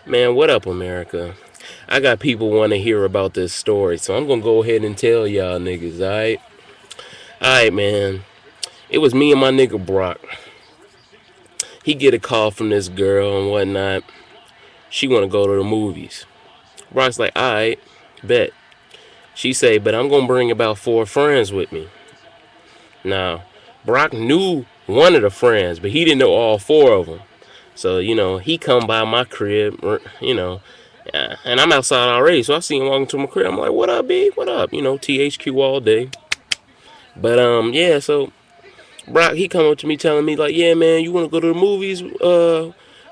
Man, what up, America? I got people want to hear about this story, so I'm gonna go ahead and tell y'all niggas, alright? Alright, man. It was me and my nigga Brock. He get a call from this girl and whatnot. She wanna go to the movies. Brock's like, alright, bet. She say, but I'm gonna bring about 4 friends with me. Now, Brock knew one of the friends, but he didn't know all 4 of them. So, he come by my crib, and I'm outside already. So I see him walking to my crib. I'm like, what up, B? What up? THQ all day. But, yeah, so Brock, he come up to me telling me, like, yeah, man, you want to go to the movies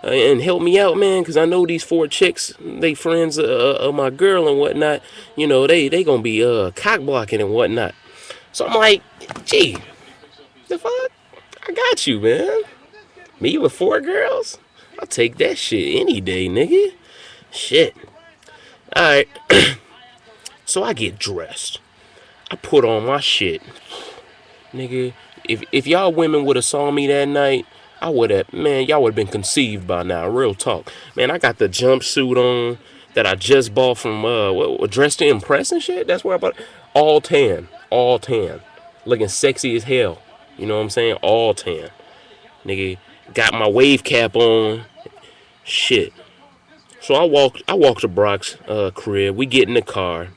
and help me out, man? Because I know these 4 chicks, they friends of my girl and whatnot. They going to be cock blocking and whatnot. So I'm like, gee, the fuck? I got you, man. Me with 4 girls? I'll take that shit any day, nigga. Shit. Alright. So I get dressed. I put on my shit. Nigga, if y'all women would have saw me that night, I would have, man, y'all would have been conceived by now. Real talk. Man, I got the jumpsuit on that I just bought from, Dressed to Impress and shit. That's where I bought it. All tan. All tan. Looking sexy as hell. You know what I'm saying? All tan. Nigga, got my wave cap on. Shit. So I walked to Brock's crib. We get in the car.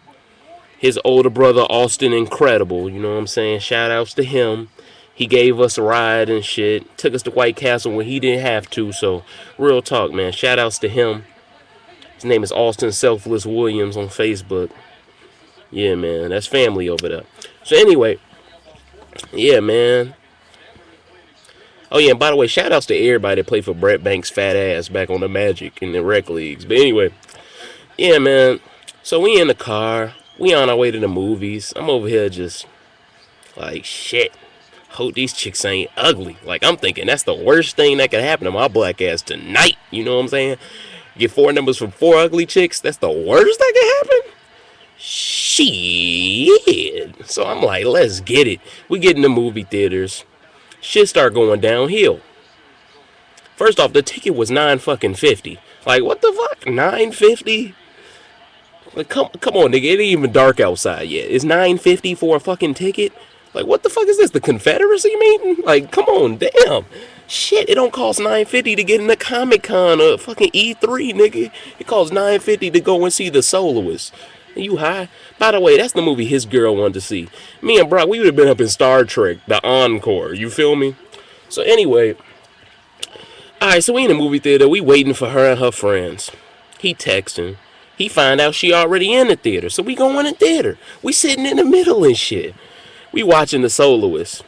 His older brother Austin Incredible, you know what I'm saying? Shout outs to him. He gave us a ride and shit. Took us to White Castle when he didn't have to. So real talk, man. Shout outs to him. His name is Austin Selfless Williams on Facebook. Yeah, man. That's family over there. So anyway, yeah, man. Oh yeah, and by the way, shout outs to everybody that played for Brett Banks' fat ass back on the Magic in the rec leagues. But anyway, yeah, man. So we in the car. We on our way to the movies. I'm over here just like, shit. Hope these chicks ain't ugly. Like, I'm thinking that's the worst thing that could happen to my black ass tonight. You know what I'm saying? Get 4 numbers from 4 ugly chicks. That's the worst that could happen. Shit. So I'm like, let's get it. We get in the movie theaters. Shit start going downhill. First off, the ticket was $9 fucking 50. Like, what the fuck? $9.50? Like, come on, nigga. It ain't even dark outside yet. It's $9.50 for a fucking ticket. Like, what the fuck is this? The Confederacy meeting? Like, come on, damn. Shit, it don't cost $9.50 to get in the Comic Con or fucking E3, nigga. It costs $9.50 to go and see The Soloist. Are you high? By the way, that's the movie his girl wanted to see. Me and Brock, we would have been up in Star Trek, the Encore. You feel me? So anyway, alright, so we in the movie theater. We waiting for her and her friends. He texting. He find out she already in the theater. So we go in the theater. We sitting in the middle and shit. We watching The Soloist.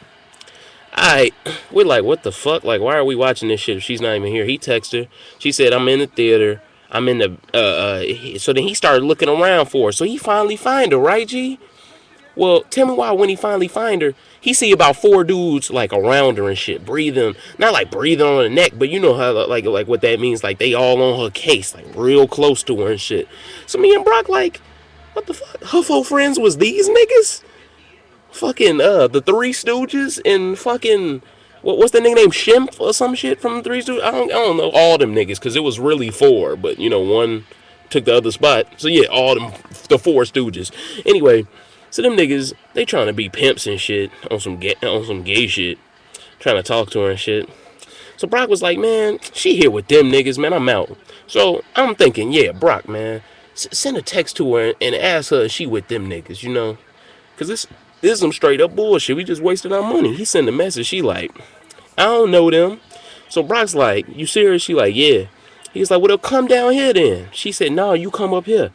Alright, we're like, what the fuck? Like, why are we watching this shit if she's not even here? He texted her. She said, I'm in the theater. I'm in the, so then he started looking around for her. So he finally find her, right, G? Well, tell me why when he finally find her, he see about 4 dudes, like, around her and shit, breathing. Not, like, breathing on her neck, but you know how, like what that means. Like, they all on her case, like, real close to her and shit. So me and Brock, like, what the fuck? Her 4 friends was these niggas? Fucking the Three Stooges and fucking what's the nigga named Shemp or some shit from the Three Stooges? I don't know all them niggas because it was really 4, but one took the other spot. So yeah, all them the 4 Stooges. Anyway, so them niggas they trying to be pimps and shit on some gay shit, trying to talk to her and shit. So Brock was like, man, she here with them niggas, man. I'm out. So I'm thinking, yeah, Brock, man, send a text to her and ask her if she with them niggas, because this is some straight up bullshit. We just wasted our money. He sent a message. She like, I don't know them. So Brock's like, you serious? She like, yeah. He's like, well, they'll come down here then. She said, no, you come up here.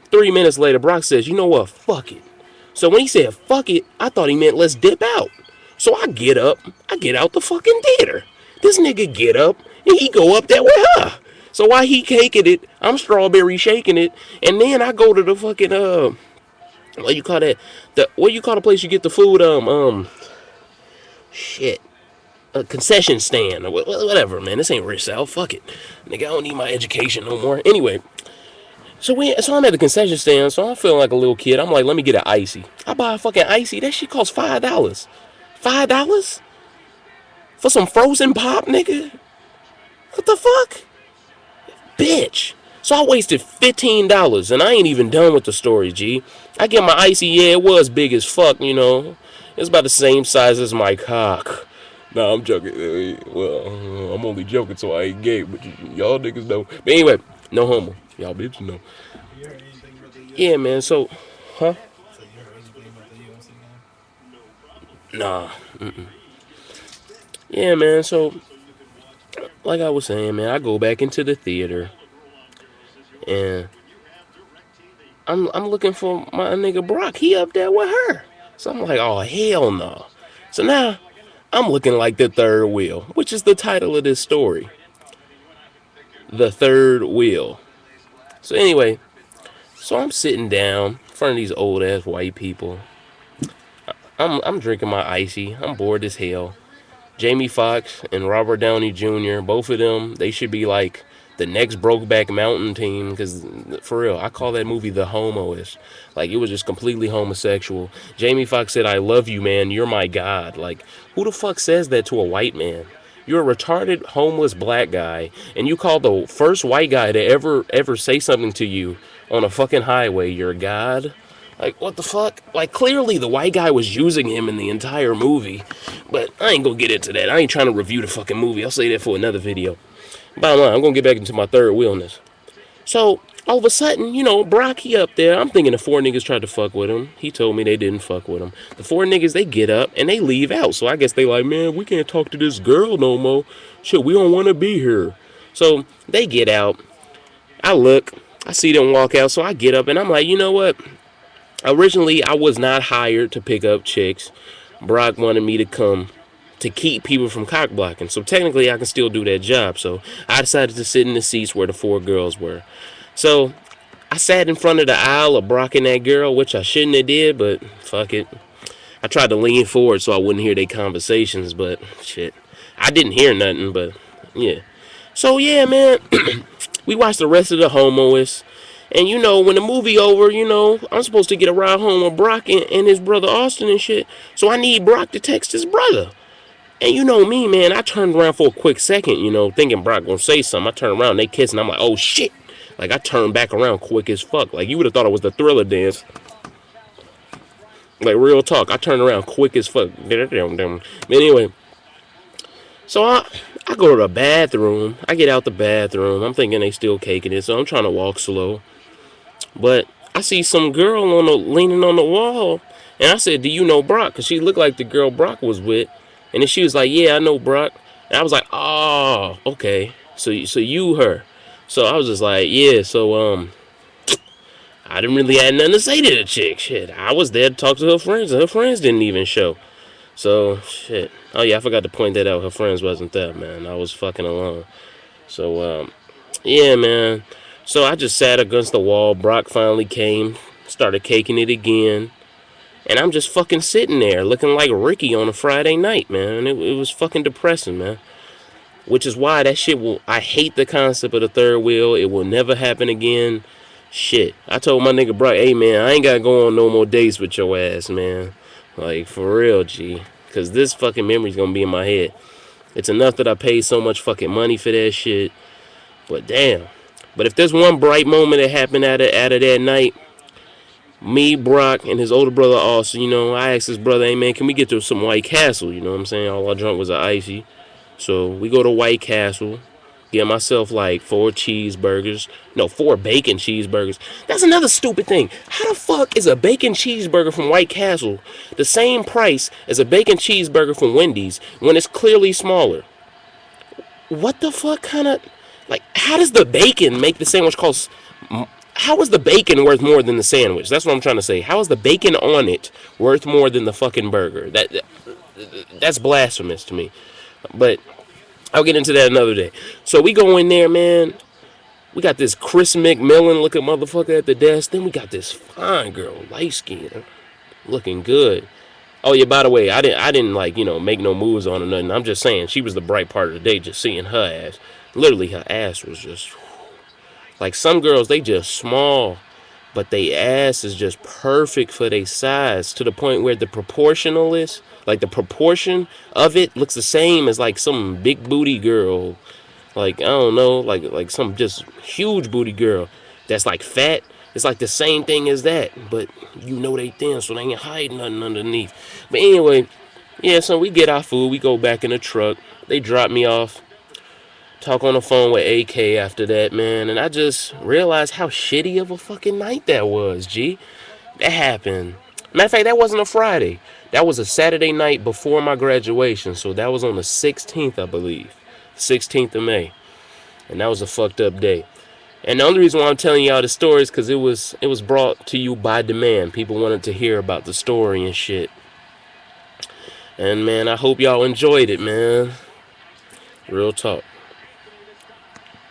3 minutes later, Brock says, you know what? Fuck it. So when he said fuck it, I thought he meant let's dip out. So I get up. I get out the fucking theater. This nigga get up and he go up there with her. So while he caking it, I'm strawberry shaking it. And then I go to the fucking, what you call that? What you call the place you get the food? Shit. A concession stand or whatever, man. This ain't Rich South. Fuck it, nigga. I don't need my education no more. Anyway, so I'm at the concession stand. So I'm feeling like a little kid. I'm like, let me get an icy. I buy a fucking icy. That shit costs $5. $5 for some frozen pop, nigga. What the fuck? bitch. So I wasted $15, and I ain't even done with the story, G. I get my icy, yeah, it was big as fuck, you know. It's about the same size as my cock. Nah, I'm joking. Well, I'm only joking, so I ain't gay, but y'all niggas know. But anyway, no homo. Y'all bitches know. You heard anything about the UFC Yeah, game? man. So, huh? So you heard anything about the UFC game? Nah. Yeah, man. So, like I was saying, man, I go back into the theater, and I'm looking for my nigga Brock. He up there with her. So I'm like, oh hell no. So now I'm looking like the third wheel, which is the title of this story. The third wheel. So anyway, so I'm sitting down in front of these old ass white people. I'm drinking my icy. I'm bored as hell. Jamie Foxx and Robert Downey Jr. Both of them, they should be like the next Brokeback Mountain team. Because for real, I call that movie the homoist. Like it was just completely homosexual. Jamie Foxx said, "I love you, man. You're my god." Like who the fuck says that to a white man? You're a retarded homeless black guy, and you call the first white guy to ever say something to you on a fucking highway your god? Like, what the fuck? Like, clearly the white guy was using him in the entire movie. But I ain't gonna get into that. I ain't trying to review the fucking movie. I'll say that for another video. Bottom line, I'm gonna get back into my third wheelness. So, all of a sudden, you know, Brock, he up there. I'm thinking the four niggas tried to fuck with him. He told me they didn't fuck with him. The four niggas, they get up and they leave out. So I guess they like, man, we can't talk to this girl no more. Shit, we don't want to be here. So they get out. I look. I see them walk out. So I get up and I'm like, you know what? Originally, I was not hired to pick up chicks. Brock wanted me to come to keep people from cock blocking. So technically, I can still do that job. So I decided to sit in the seats where the four girls were. So I sat in front of the aisle of Brock and that girl, which I shouldn't have did, but fuck it. I tried to lean forward so I wouldn't hear their conversations, but shit. I didn't hear nothing, but yeah. So yeah, man, we watched the rest of the homoists. And you know, when the movie over, you know, I'm supposed to get a ride home with Brock and his brother Austin and shit. So I need Brock to text his brother. And you know me, man, I turned around for a quick second, you know, thinking Brock gonna say something. I turned around, they kissing, I'm like, oh shit. Like I turned back around quick as fuck. Like you would have thought it was the Thriller dance. Like real talk. I turned around quick as fuck. But anyway, so I go to the bathroom. I get out the bathroom. I'm thinking they still caking it, so I'm trying to walk slow. But I see some girl leaning on the wall, and I said, "Do you know Brock?" Because she looked like the girl Brock was with, and then she was like, "Yeah, I know Brock." And I was like, "Oh, okay. So you her?" So I was just like, "Yeah." So I didn't really have nothing to say to the chick. Shit, I was there to talk to her friends, and her friends didn't even show. So shit. Oh yeah, I forgot to point that out. Her friends wasn't there, man. I was fucking alone. So yeah, man. So I just sat against the wall. Brock finally came, started caking it again. And I'm just fucking sitting there looking like Ricky on a Friday night, man. It was fucking depressing, man. Which is why that shit will. I hate the concept of the third wheel. It will never happen again. Shit. I told my nigga Brock, hey, man, I ain't got to go on no more dates with your ass, man. Like, for real, G. Because this fucking memory's going to be in my head. It's enough that I paid so much fucking money for that shit. But damn. But if there's one bright moment that happened out of that night, me, Brock, and his older brother Austin, you know, I asked his brother, hey man, can we get to some White Castle? You know what I'm saying? All I drunk was an icy. So we go to White Castle, get myself like 4 cheeseburgers. No, 4 bacon cheeseburgers. That's another stupid thing. How the fuck is a bacon cheeseburger from White Castle the same price as a bacon cheeseburger from Wendy's when it's clearly smaller? What the fuck kind of like how does the bacon make the sandwich cost how is the bacon worth more than the sandwich? That's what I'm trying to say. How is the bacon on it worth more than the fucking burger? That's blasphemous to me. But I'll get into that another day. So we go in there, man. We got this Chris McMillan looking motherfucker at the desk. Then we got this fine girl, light skin, looking good. Oh yeah, by the way, I didn't like, you know, make no moves on her or nothing. I'm just saying she was the bright part of the day, just seeing her ass. Literally her ass was just like some girls, they just small, but they ass is just perfect for their size to the point where the proportionalist, like the proportion of it looks the same as like some big booty girl. Like I don't know, like some just huge booty girl that's like fat. It's like the same thing as that, but you know they thin, so they ain't hiding nothing underneath. But anyway, yeah. So we get our food, we go back in the truck. They drop me off. Talk on the phone with AK after that, man, and I just realized how shitty of a fucking night that was. G, that happened. Matter of fact, that wasn't a Friday. That was a Saturday night before my graduation, so that was on the 16th, I believe, 16th of May, and that was a fucked up day. And the only reason why I'm telling y'all the story is because it was brought to you by demand. People wanted to hear about the story and shit. And man, I hope y'all enjoyed it, man. Real talk.